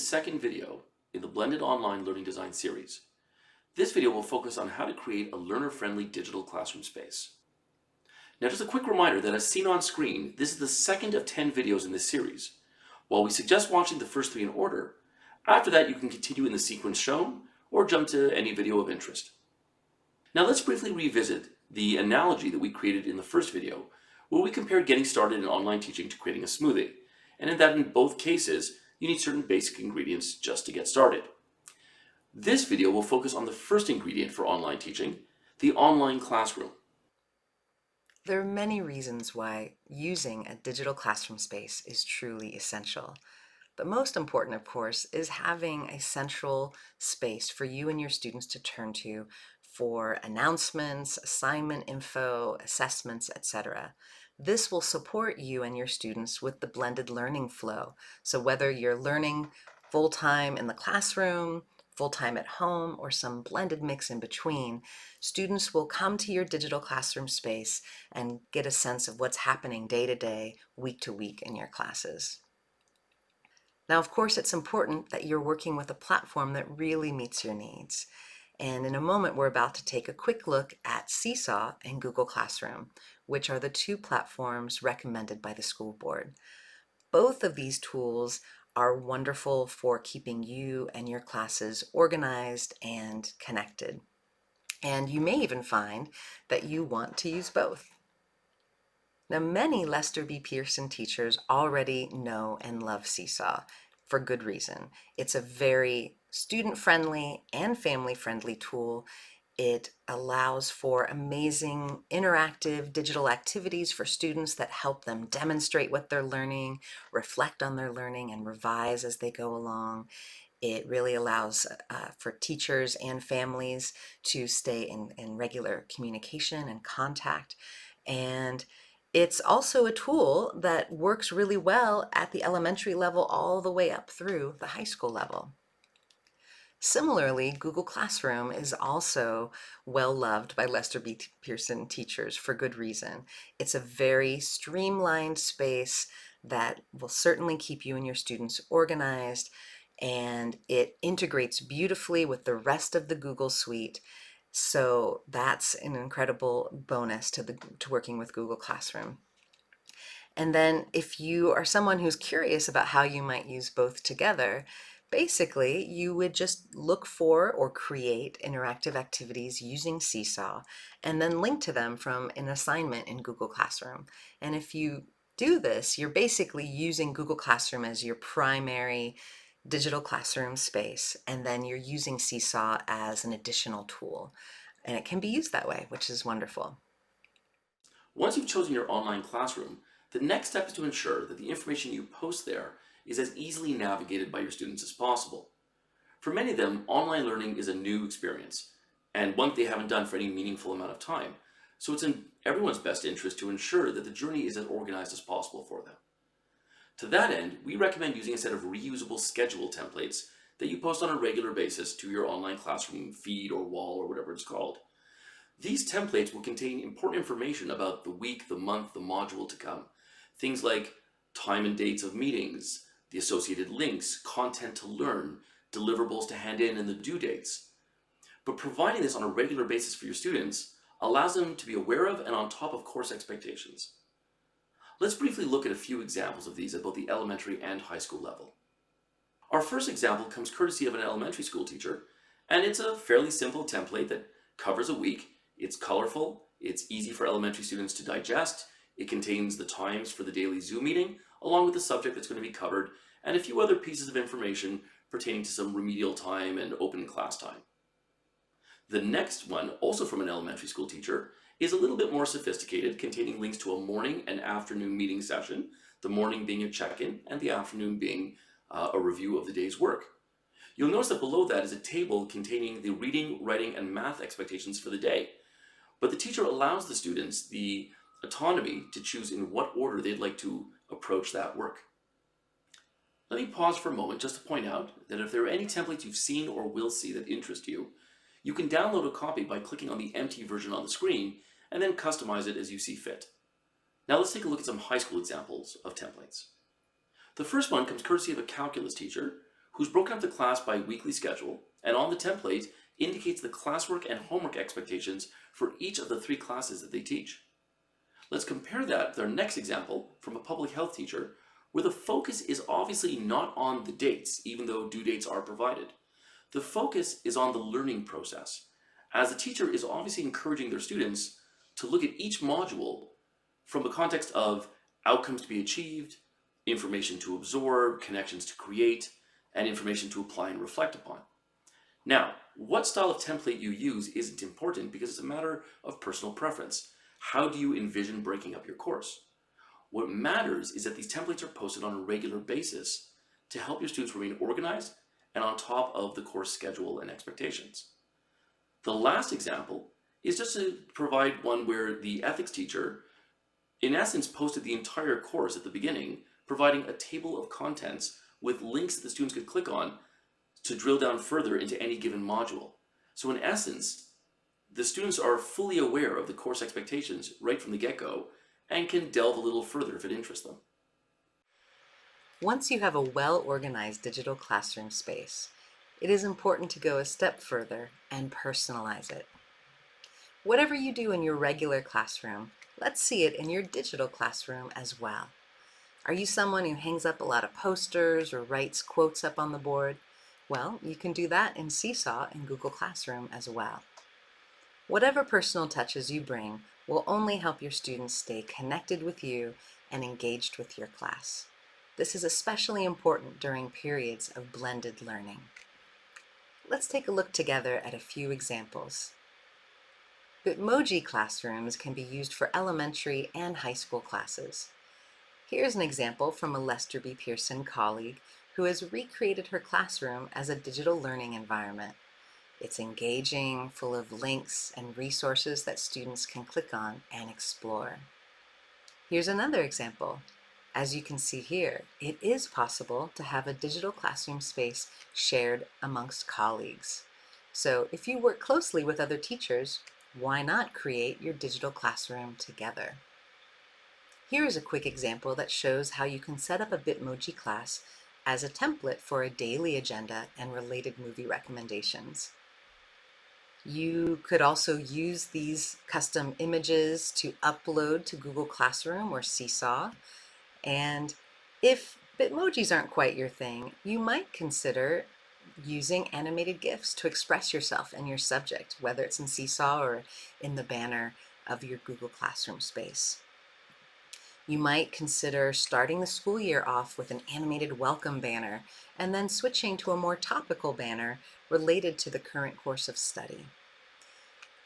second video in the Blended Online Learning Design series. This video will focus on how to create a learner-friendly digital classroom space. Now, just a quick reminder that as seen on screen, this is the second of 10 videos in this series. While we suggest watching the first 3 in order, after that you can continue in the sequence shown or jump to any video of interest. Now let's briefly revisit the analogy that we created in the first video, where we compared getting started in online teaching to creating a smoothie, and in both cases you need certain basic ingredients just to get started. This video will focus on the first ingredient for online teaching, the online classroom. There are many reasons why using a digital classroom space is truly essential. The most important, of course, is having a central space for you and your students to turn to for announcements, assignment info, assessments, etc. This will support you and your students with the blended learning flow. So whether you're learning full-time in the classroom, full-time at home, or some blended mix in between, students will come to your digital classroom space and get a sense of what's happening day to day, week to week in your classes. Now, of course, it's important that you're working with a platform that really meets your needs. And in a moment, we're about to take a quick look at Seesaw and Google Classroom, which are the 2 platforms recommended by the school board. Both of these tools are wonderful for keeping you and your classes organized and connected. And you may even find that you want to use both. Now, many Lester B. Pearson teachers already know and love Seesaw for good reason. It's a very student-friendly and family-friendly tool. It allows for amazing interactive digital activities for students that help them demonstrate what they're learning, reflect on their learning, and revise as they go along. It really allows for teachers and families to stay in regular communication and contact. And it's also a tool that works really well at the elementary level all the way up through the high school level. Similarly, Google Classroom is also well loved by Lester B. Pearson teachers for good reason. It's a very streamlined space that will certainly keep you and your students organized, and it integrates beautifully with the rest of the Google suite. So that's an incredible bonus to working with Google Classroom. And then if you are someone who's curious about how you might use both together, basically you would just look for or create interactive activities using Seesaw and then link to them from an assignment in Google Classroom. And if you do this, you're basically using Google Classroom as your primary digital classroom space, and then you're using Seesaw as an additional tool. And it can be used that way, which is wonderful. Once you've chosen your online classroom, the next step is to ensure that the information you post there is as easily navigated by your students as possible. For many of them, online learning is a new experience, and one that they haven't done for any meaningful amount of time, so it's in everyone's best interest to ensure that the journey is as organized as possible for them. To that end, we recommend using a set of reusable schedule templates that you post on a regular basis to your online classroom feed or wall or whatever it's called. These templates will contain important information about the week, the month, the module to come. Things like time and dates of meetings, the associated links, content to learn, deliverables to hand in, and the due dates. But providing this on a regular basis for your students allows them to be aware of and on top of course expectations. Let's briefly look at a few examples of these at both the elementary and high school level. Our first example comes courtesy of an elementary school teacher, and it's a fairly simple template that covers a week. It's colorful, it's easy for elementary students to digest, it contains the times for the daily Zoom meeting, along with the subject that's going to be covered, and a few other pieces of information pertaining to some remedial time and open class time. The next one, also from an elementary school teacher, is a little bit more sophisticated, containing links to a morning and afternoon meeting session, the morning being a check-in and the afternoon being a review of the day's work. You'll notice that below that is a table containing the reading, writing, and math expectations for the day. But the teacher allows the students the autonomy to choose in what order they'd like to approach that work. Let me pause for a moment just to point out that if there are any templates you've seen or will see that interest you, you can download a copy by clicking on the empty version on the screen and then customize it as you see fit. Now let's take a look at some high school examples of templates. The first one comes courtesy of a calculus teacher who's broken up the class by weekly schedule, and on the template indicates the classwork and homework expectations for each of the 3 classes that they teach. Let's compare that with our next example from a public health teacher, where the focus is obviously not on the dates, even though due dates are provided. The focus is on the learning process, as the teacher is obviously encouraging their students to look at each module from the context of outcomes to be achieved, information to absorb, connections to create, and information to apply and reflect upon. Now, what style of template you use isn't important because it's a matter of personal preference. How do you envision breaking up your course? What matters is that these templates are posted on a regular basis to help your students remain organized and on top of the course schedule and expectations. The last example is just to provide one where the ethics teacher, in essence, posted the entire course at the beginning, providing a table of contents with links that the students could click on to drill down further into any given module. So in essence, the students are fully aware of the course expectations right from the get-go and can delve a little further if it interests them. Once you have a well-organized digital classroom space, it is important to go a step further and personalize it. Whatever you do in your regular classroom, let's see it in your digital classroom as well. Are you someone who hangs up a lot of posters or writes quotes up on the board? Well, you can do that in Seesaw and Google Classroom as well. Whatever personal touches you bring will only help your students stay connected with you and engaged with your class. This is especially important during periods of blended learning. Let's take a look together at a few examples. Bitmoji classrooms can be used for elementary and high school classes. Here's an example from a Lester B. Pearson colleague who has recreated her classroom as a digital learning environment. It's engaging, full of links and resources that students can click on and explore. Here's another example. As you can see here, it is possible to have a digital classroom space shared amongst colleagues. So if you work closely with other teachers, why not create your digital classroom together? Here is a quick example that shows how you can set up a Bitmoji class as a template for a daily agenda and related movie recommendations. You could also use these custom images to upload to Google Classroom or Seesaw. And if Bitmojis aren't quite your thing, you might consider using animated GIFs to express yourself and your subject, whether it's in Seesaw or in the banner of your Google Classroom space. You might consider starting the school year off with an animated welcome banner and then switching to a more topical banner related to the current course of study.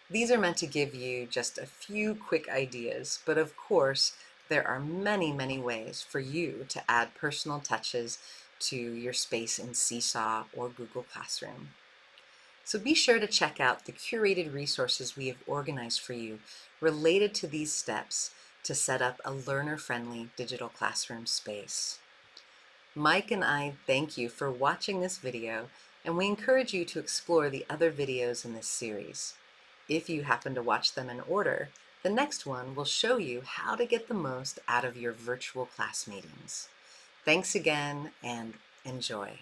These are meant to give you just a few quick ideas, but of course, there are many, many ways for you to add personal touches to your space in Seesaw or Google Classroom. So be sure to check out the curated resources we have organized for you related to these steps to set up a learner-friendly digital classroom space. Mike and I thank you for watching this video, and we encourage you to explore the other videos in this series. If you happen to watch them in order, the next one will show you how to get the most out of your virtual class meetings. Thanks again, and enjoy.